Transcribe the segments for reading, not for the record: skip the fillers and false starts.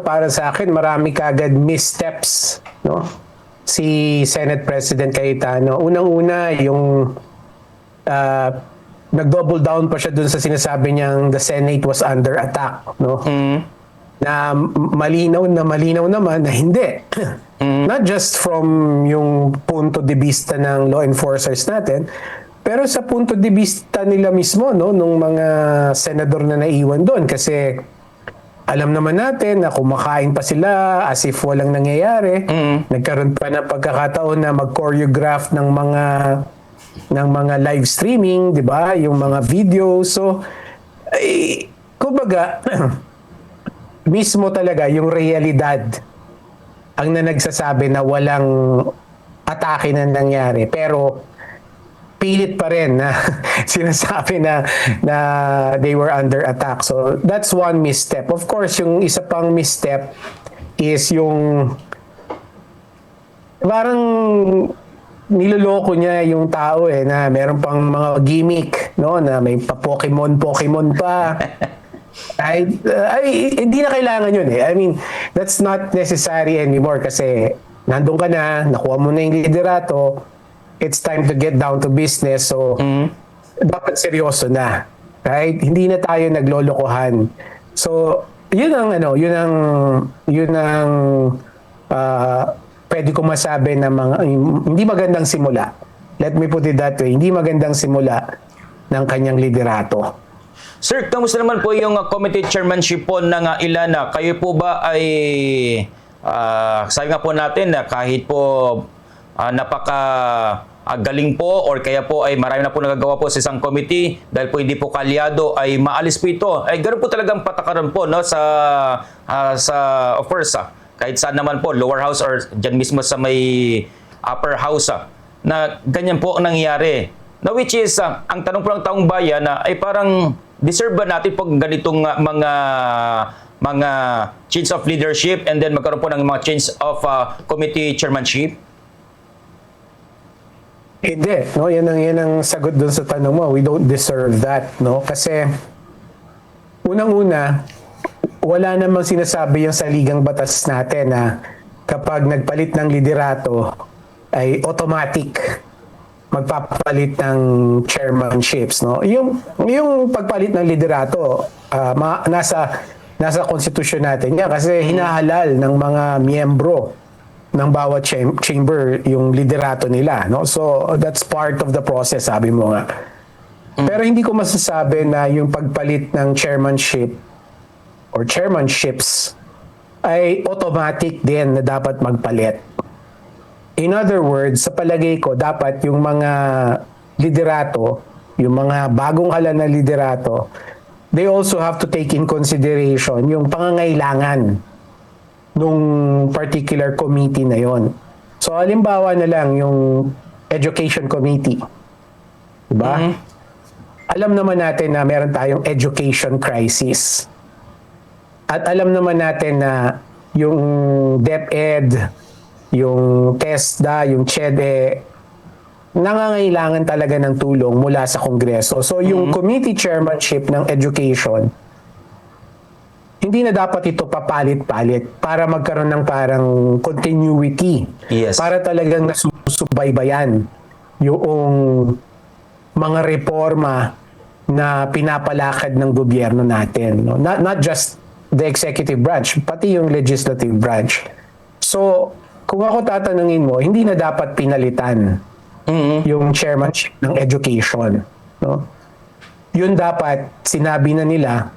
para sa akin, marami kagad missteps, no? Si Senate President Cayetano. Unang-una, yung nag-double down pa siya dun sa sinasabi niyang the Senate was under attack, no? Na malinaw naman na hindi. Not just from yung punto de vista ng law enforcers natin, pero sa punto de vista nila mismo, no, nung mga senador na naiwan doon. Kasi alam naman natin na kumakain pa sila as if walang nangyayari. Nagkaroon pa ng pagkakataon na mag-choreograph ng mga live streaming, di ba? Yung mga video. So, kumbaga, mismo talaga yung realidad ang nagsasabi na walang atake na nangyari. Pero pilit pa rin na sinasabi na they were under attack. So that's one misstep. Of course, yung isa pang misstep is yung parang niloloko niya yung tao na meron pang mga gimmick, no, na may pa-Pokemon pa. ay hindi na kailangan yun I mean, that's not necessary anymore kasi nandun ka na, nakuha mo na yung liderato, it's time to get down to business. So, dapat seryoso na. Right? Hindi na tayo naglolokohan. So, yun ang pwede ko masabi na hindi magandang simula. Let me put it that way. Hindi magandang simula ng kanyang liderato. Sir, kamusta naman po yung committee chairmanship po ng Ilana? Kayo po ba ay sabi nga po natin na kahit po galing po or kaya po ay marami na po nagagawa po sa isang committee dahil po hindi po kalyado ay maalis po ito. Ay ganoon po talagang patakaran po, no, sa of course kahit saan naman po, lower house or dyan mismo sa may upper house na ganyan po ang nangyayari. Now which is ang tanong po ng taong bayan ay parang deserve ba natin po ganitong mga change of leadership and then magkaroon po ng mga change of committee chairmanship? Hindi, no? Yan ang sagot dun sa tanong mo. We don't deserve that, no? Kasi unang-una, wala namang sinasabi yung saligang batas natin na kapag nagpalit ng liderato ay automatic magpapalit ng chairmanships, no? Yung pagpalit ng liderato, nasa konstitusyon natin yan kasi hinahalal ng mga miyembro ng bawat chamber yung liderato nila, no? So that's part of the process, sabi mo nga. Pero hindi ko masasabi na yung pagpalit ng chairmanship or chairmanships ay automatic din na dapat magpalit. In other words, sa palagay ko, dapat yung mga liderato, yung mga bagong halal na liderato, they also have to take in consideration yung pangangailangan nung particular committee na yon. So, halimbawa na lang yung education committee. Diba? Alam naman natin na meron tayong education crisis. At alam naman natin na yung DepEd, yung TESDA, yung CHEDE, nangangailangan talaga ng tulong mula sa Kongreso. So, yung committee chairmanship ng education, hindi na dapat ito papalit-palit para magkaroon ng parang continuity. Yes. Para talagang nasusubaybayan yung mga reforma na pinapalakad ng gobyerno natin. No? Not just the executive branch, pati yung legislative branch. So, kung ako tatanungin mo, hindi na dapat pinalitan yung chairmanship ng education. No? Yun dapat, sinabi na nila,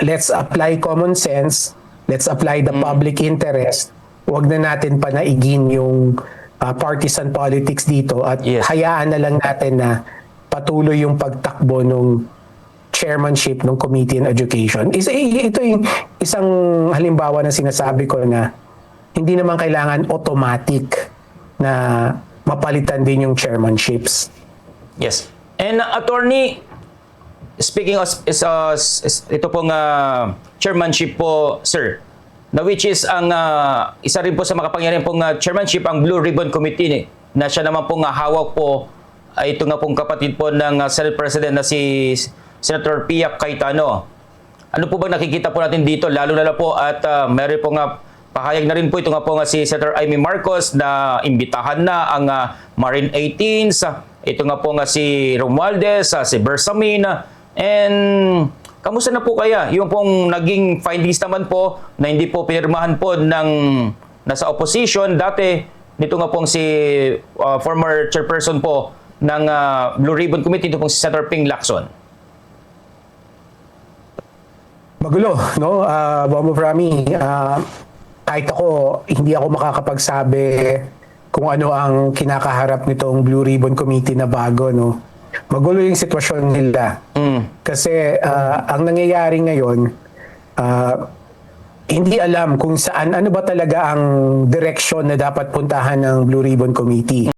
let's apply common sense, let's apply the public interest, huwag na natin panaigin yung partisan politics dito at hayaan na lang natin na patuloy yung pagtakbo ng chairmanship ng Committee on Education. Ito yung isang halimbawa na sinasabi ko na hindi naman kailangan automatic na mapalitan din yung chairmanships. Yes. And attorney, speaking of ito pong chairmanship po, sir, na which is ang isa rin po sa makapangyarihan pong chairmanship, ang Blue Ribbon Committee, na siya naman pong hawak po ay ito nga pong kapatid po ng Senate President na si Senator Pia Cayetano. Ano po ba nakikita po natin dito, lalo na po at meron po nga pahayag na rin po ito nga po nga si Senator Amy Marcos na imbitahan na ang Marine 18s, ito nga po nga si Romualdez, si Bersamin, and kamusta na po kaya yung pong naging findings naman po na hindi po pinirmahan po ng nasa opposition dati nito nga pong si former chairperson po ng Blue Ribbon Committee, ito pong si Senator Ping Lacson? Magulo, no? Bombo Prami, kahit ako, hindi ako makakapagsabi kung ano ang kinakaharap nitong Blue Ribbon Committee na bago, no? Magulo yung sitwasyon nila. Kasi ang nangyayari ngayon, hindi alam kung saan, ano ba talaga ang direksyon na dapat puntahan ng Blue Ribbon Committee.